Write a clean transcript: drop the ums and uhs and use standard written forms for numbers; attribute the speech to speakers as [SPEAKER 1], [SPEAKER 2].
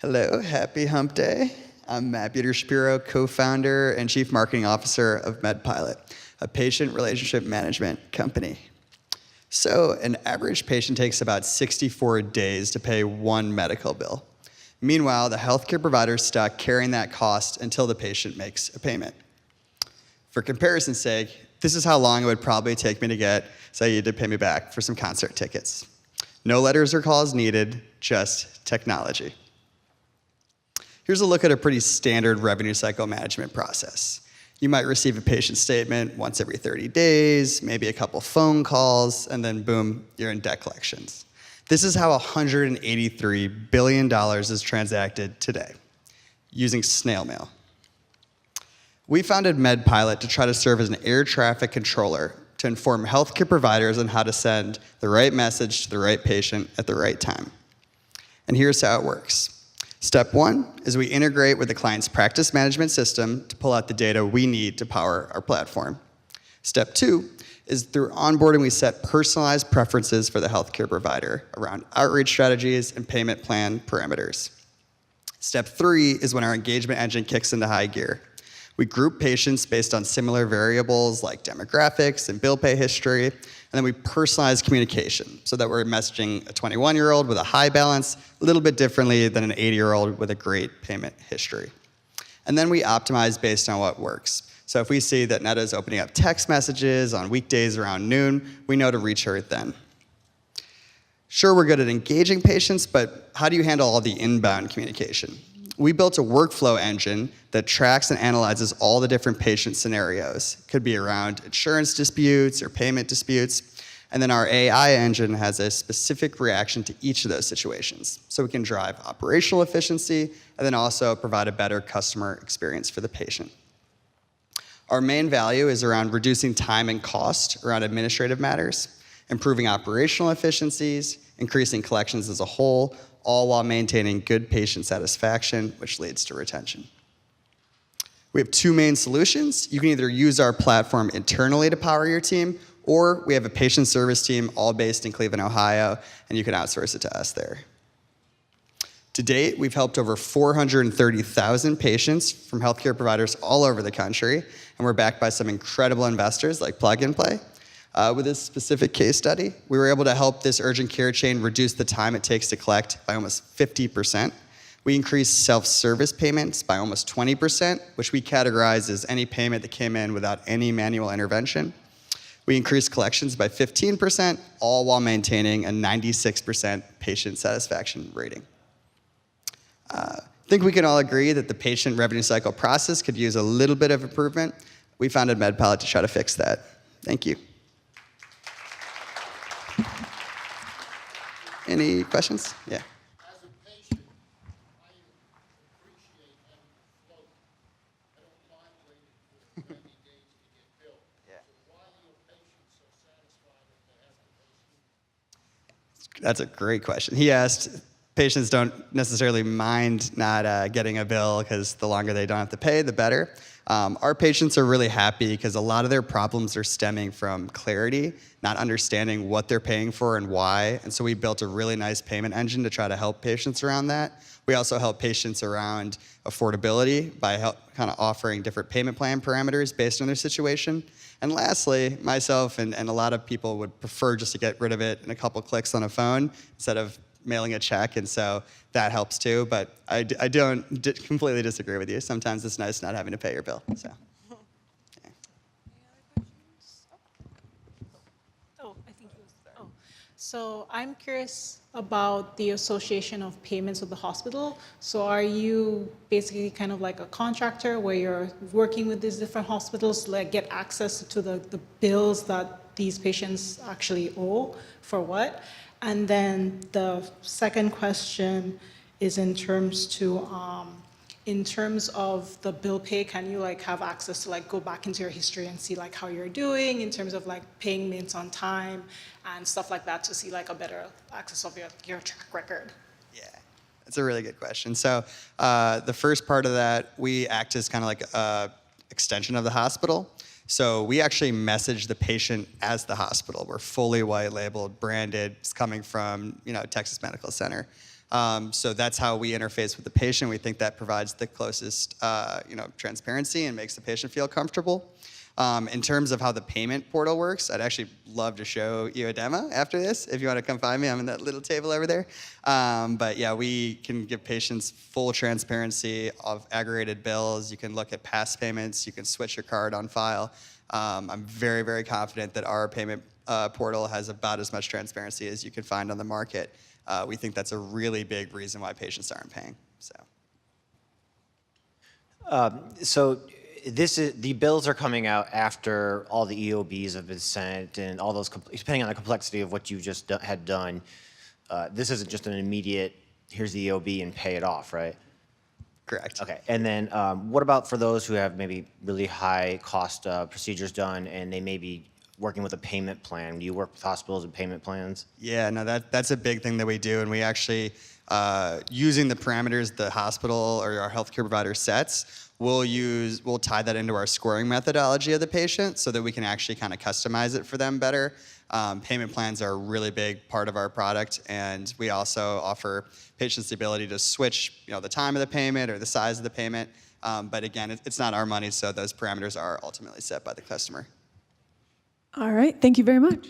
[SPEAKER 1] Hello, happy hump day. I'm Matt Buter-Shapiro, co-founder and chief marketing officer of MedPilot, a patient relationship management company. So an average patient takes about 64 days to pay one medical bill. Meanwhile, the healthcare provider is stuck carrying that cost until the patient makes a payment. For comparison's sake, this is how long it would probably take me to get, say, you to pay me back for some concert tickets. No letters or calls needed, just technology. Here's a look at a pretty standard revenue cycle management process. You might receive a patient statement once every 30 days, maybe a couple phone calls, and then boom, you're in debt collections. This is how $183 billion is transacted today, using snail mail. We founded MedPilot to try to serve as an air traffic controller to inform healthcare providers on how to send the right message to the right patient at the right time. And here's how it works. Step one is we integrate with the client's practice management system to pull out the data we need to power our platform. Step two is through onboarding, we set personalized preferences for the healthcare provider around outreach strategies and payment plan parameters. Step three is when our engagement engine kicks into high gear. We group patients based on similar variables like demographics and bill pay history, and then we personalize communication so that we're messaging a 21-year-old with a high balance a little bit differently than an 80-year-old with a great payment history. And then we optimize based on what works. So if we see that Netta is opening up text messages on weekdays around noon, we know to reach her then. Sure, we're good at engaging patients, but how do you handle all the inbound communication? We built a workflow engine that tracks and analyzes all the different patient scenarios. It could be around insurance disputes or payment disputes. And then our AI engine has a specific reaction to each of those situations. So we can drive operational efficiency and then also provide a better customer experience for the patient. Our main value is around reducing time and cost around administrative matters, improving operational efficiencies, increasing collections as a whole, all while maintaining good patient satisfaction, which leads to retention. We have two main solutions. You can either use our platform internally to power your team, or we have a patient service team all based in Cleveland, Ohio, and you can outsource it to us there. To date, we've helped over 430,000 patients from healthcare providers all over the country, and we're backed by some incredible investors like Plug and Play. With this specific case study, we were able to help this urgent care chain reduce the time it takes to collect by almost 50%. We increased self-service payments by almost 20%, which we categorize as any payment that came in without any manual intervention. We increased collections by 15%, all while maintaining a 96% patient satisfaction rating. I think we can all agree that the patient revenue cycle process could use a little bit of improvement. We founded MedPilot to try to fix that. Thank you. Any questions? Yeah.
[SPEAKER 2] As a patient, I appreciate having the float. I don't mind waiting for many days to get billed.
[SPEAKER 1] Yeah.
[SPEAKER 2] So why are your patients so satisfied if they have to pay?
[SPEAKER 1] That's a great question. He asked, patients don't necessarily mind not getting a bill because the longer they don't have to pay, the better. Our patients are really happy because a lot of their problems are stemming from clarity, not understanding what they're paying for and why. And so we built a really nice payment engine to try to help patients around that. We also help patients around affordability by kind of offering different payment plan parameters based on their situation. And lastly, myself and a lot of people would prefer just to get rid of it in a couple clicks on a phone instead of mailing a check, and so that helps too. But I don't completely disagree with you. Sometimes it's nice not having to pay your bill. So. Yeah.
[SPEAKER 3] Any other questions? Oh, I think he was. Oh, so I'm curious about the association of payments with the hospital. So are you basically kind of like a contractor where you're working with these different hospitals to like get access to the bills that these patients actually owe for what? And then the second question is in terms of the bill pay, can you like have access to like go back into your history and see like how you're doing in terms of like payments on time and stuff like that to see like a better access of your track record?
[SPEAKER 1] Yeah, that's a really good question. So the first part of that, we act as kind of like an extension of the hospital. So we actually message the patient as the hospital. We're fully white labeled, branded. It's coming from Texas Medical Center. So that's how we interface with the patient. We think that provides the closest transparency and makes the patient feel comfortable. In terms of how the payment portal works, I'd actually love to show you a demo after this. If you want to come find me, I'm in that little table over there. But yeah, we can give patients full transparency of aggregated bills. You can look at past payments. You can switch your card on file. I'm very, very confident that our payment portal has about as much transparency as you can find on the market. We think that's a really big reason why patients aren't paying.
[SPEAKER 4] So the bills are coming out after all the EOBs have been sent and all those, depending on the complexity of what you just had done. This isn't just an immediate, here's the EOB and pay it off, right?
[SPEAKER 1] Correct.
[SPEAKER 4] Okay, and then what about for those who have maybe really high cost procedures done and they may be working with a payment plan? Do you work with hospitals and payment plans?
[SPEAKER 1] Yeah, no, that's a big thing that we do, and we actually, using the parameters the hospital or our healthcare provider sets, we'll tie that into our scoring methodology of the patient so that we can actually kind of customize it for them better. Payment plans are a really big part of our product, and we also offer patients the ability to switch, the time of the payment or the size of the payment. But again, it's not our money, so those parameters are ultimately set by the customer.
[SPEAKER 5] All right, thank you very much.